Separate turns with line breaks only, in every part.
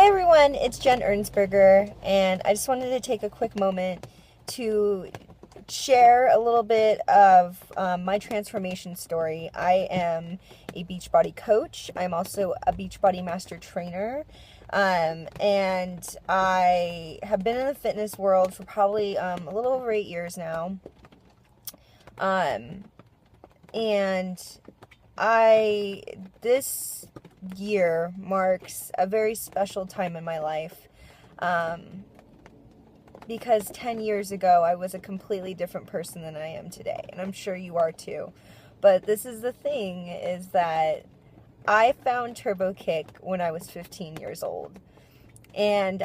Hey everyone, it's Jen Ernsberger, and I just wanted to take a quick moment to share a little bit of my transformation story. I am a Beachbody coach. I'm also a Beachbody master trainer, and I have been in the fitness world for probably a little over 8 years now. And this year marks a very special time in my life, because 10 years ago I was a completely different person than I am today, and I'm sure you are too. But this is the thing, is that I found Turbo Kick when I was 15 years old. And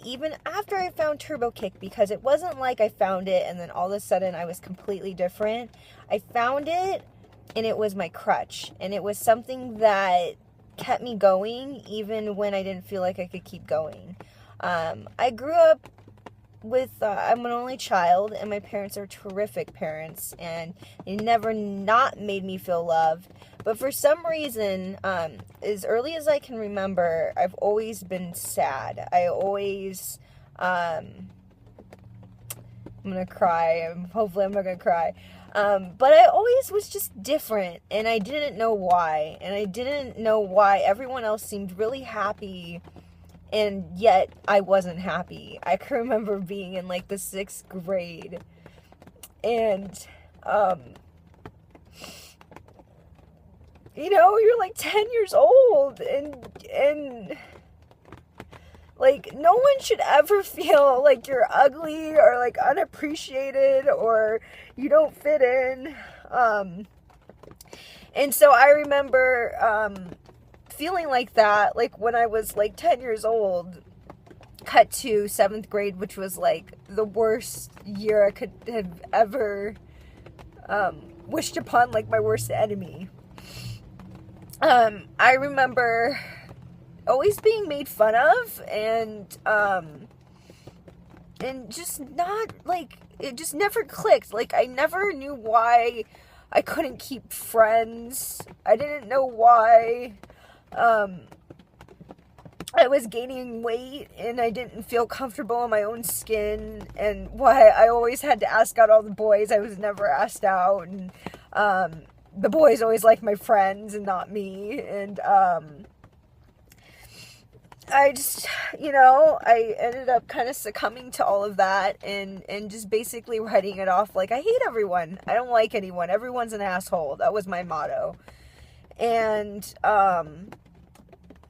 even after I found Turbo Kick, because it wasn't like I found it and then all of a sudden I was completely different. I found it and it was my crutch. And it was something that kept me going even when I didn't feel like I could keep going. I grew up I'm an only child, and my parents are terrific parents, and they never not made me feel loved. But for some reason, as early as I can remember, I've always been sad. I'm gonna cry. Hopefully I'm not gonna cry. But I always was just different, and I didn't know why. And I didn't know why everyone else seemed really happy, and yet I wasn't happy. I can remember being in like the 6th grade, and you're like 10 years old, and like, no one should ever feel like you're ugly or like unappreciated or you don't fit in. And so I remember feeling like that, like when I was like 10 years old. Cut to 7th grade, which was like the worst year I could have ever wished upon, like my worst enemy. I remember always being made fun of, and just not, like, it just never clicked. Like, I never knew why I couldn't keep friends. I didn't know why I was gaining weight and I didn't feel comfortable in my own skin, and why I always had to ask out all the boys. I was never asked out, and the boys always liked my friends and not me. And I just, I ended up kind of succumbing to all of that, and just basically writing it off like, I hate everyone. I don't like anyone. Everyone's an asshole. That was my motto. And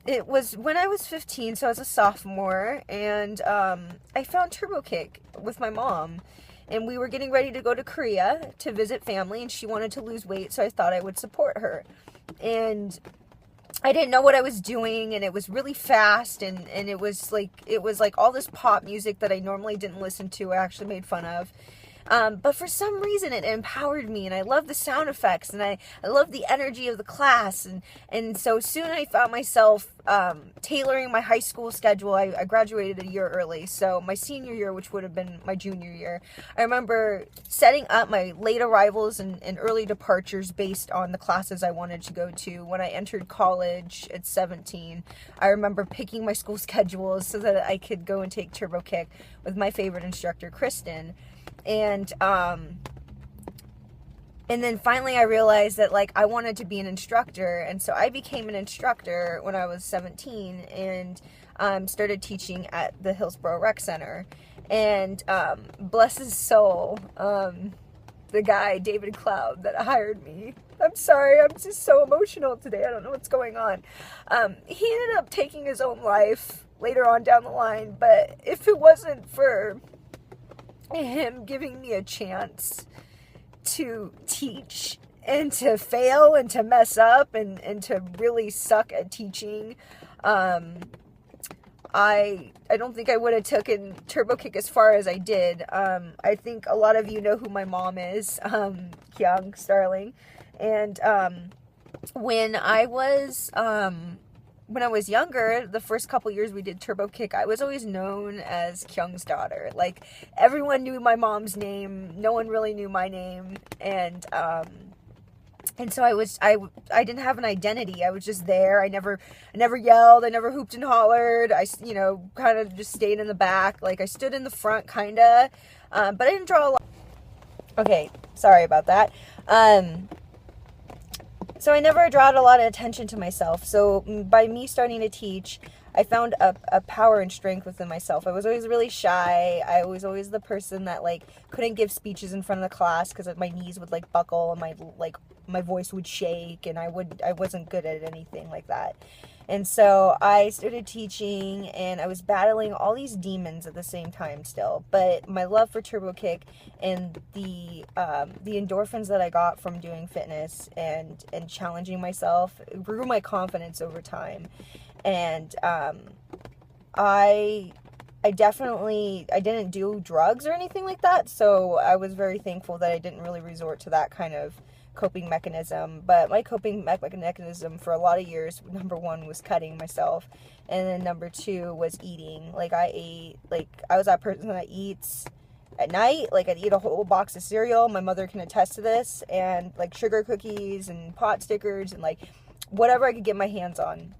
it was when I was 15, so I was a sophomore, and I found Turbo Kick with my mom. And we were getting ready to go to Korea to visit family, and she wanted to lose weight, so I thought I would support her. And I didn't know what I was doing, and it was really fast, and it was like all this pop music that I normally didn't listen to, I actually made fun of. But for some reason it empowered me, and I love the sound effects, and I love the energy of the class, and so soon I found myself tailoring my high school schedule. I graduated a year early, so my senior year, which would have been my junior year, I remember setting up my late arrivals and early departures based on the classes I wanted to go to. When I entered college at 17, I remember picking my school schedules so that I could go and take Turbo Kick with my favorite instructor, Kristen. And then finally I realized that, like, I wanted to be an instructor, and so I became an instructor when I was 17, and started teaching at the Hillsborough Rec Center. And bless his soul, the guy, David Cloud, that hired me, I'm sorry, I'm just so emotional today, I don't know what's going on. He ended up taking his own life later on down the line, but if it wasn't for him giving me a chance to teach and to fail and to mess up and to really suck at teaching, I don't think I would have taken Turbo Kick as far as I did. I think a lot of you know who my mom is, Kyung Starling. And when I was younger, the first couple years we did Turbo Kick, I was always known as Kyung's daughter. Like, everyone knew my mom's name. No one really knew my name. And And so I didn't have an identity. I was just there. I never yelled. I never hooped and hollered. I, you know, kind of just stayed in the back. Like, I stood in the front, kind of, but I didn't draw a lot. Okay, sorry about that. So I never drawed a lot of attention to myself. So by me starting to teach, I found a power and strength within myself. I was always really shy. I was always the person that, like, couldn't give speeches in front of the class because my knees would, like, buckle and my voice would shake, and I wasn't good at anything like that. And so I started teaching, and I was battling all these demons at the same time still. But my love for Turbo Kick and the endorphins that I got from doing fitness and challenging myself grew my confidence over time. And I didn't do drugs or anything like that, so I was very thankful that I didn't really resort to that kind of coping mechanism. But my coping mechanism for a lot of years, number one, was cutting myself, and then number two was eating. Like, I was that person that eats at night. Like, I'd eat a whole box of cereal. My mother can attest to this. And, like, sugar cookies and pot stickers and, like, whatever I could get my hands on.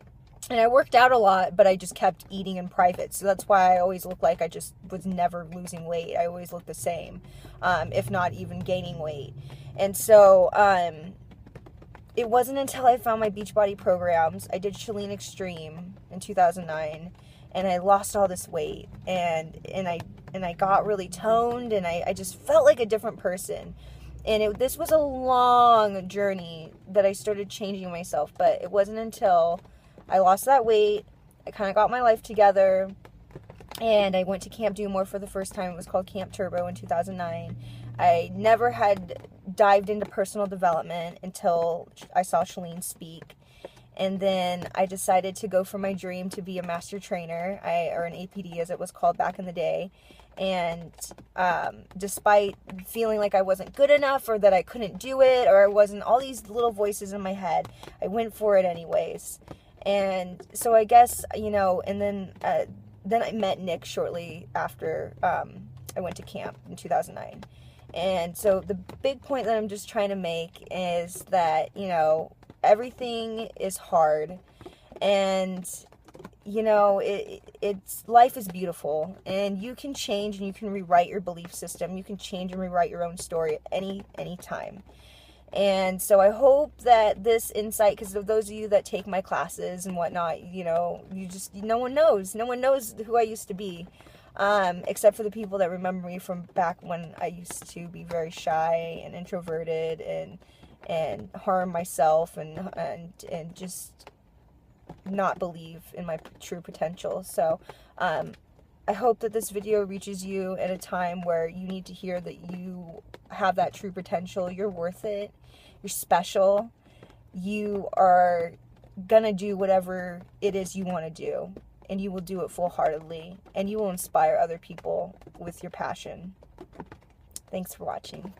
And I worked out a lot, but I just kept eating in private. So that's why I always looked like I just was never losing weight. I always looked the same, if not even gaining weight. And so it wasn't until I found my Beachbody programs. I did Chalene Extreme in 2009, and I lost all this weight. And I got really toned, and I just felt like a different person. And this was a long journey that I started changing myself. But it wasn't until I lost that weight, I kind of got my life together, and I went to Camp Do More for the first time. It was called Camp Turbo in 2009. I never had dived into personal development until I saw Chalene speak. And then I decided to go for my dream to be a master trainer, or an APD as it was called back in the day. And despite feeling like I wasn't good enough, or that I couldn't do it, or I wasn't, all these little voices in my head, I went for it anyways. And so I guess, you know, and then I met Nick shortly after I went to camp in 2009. And so the big point that I'm just trying to make is that, you know, everything is hard, and, you know, it's life is beautiful, and you can change and you can rewrite your belief system. You can change and rewrite your own story at any time. And so I hope that this insight, because of those of you that take my classes and whatnot, you know, no one knows who I used to be, except for the people that remember me from back when I used to be very shy and introverted and harm myself and just not believe in my true potential. So, I hope that this video reaches you at a time where you need to hear that you have that true potential. You're worth it. You're special. You are gonna do whatever it is you want to do, and you will do it full-heartedly, and you will inspire other people with your passion. Thanks for watching.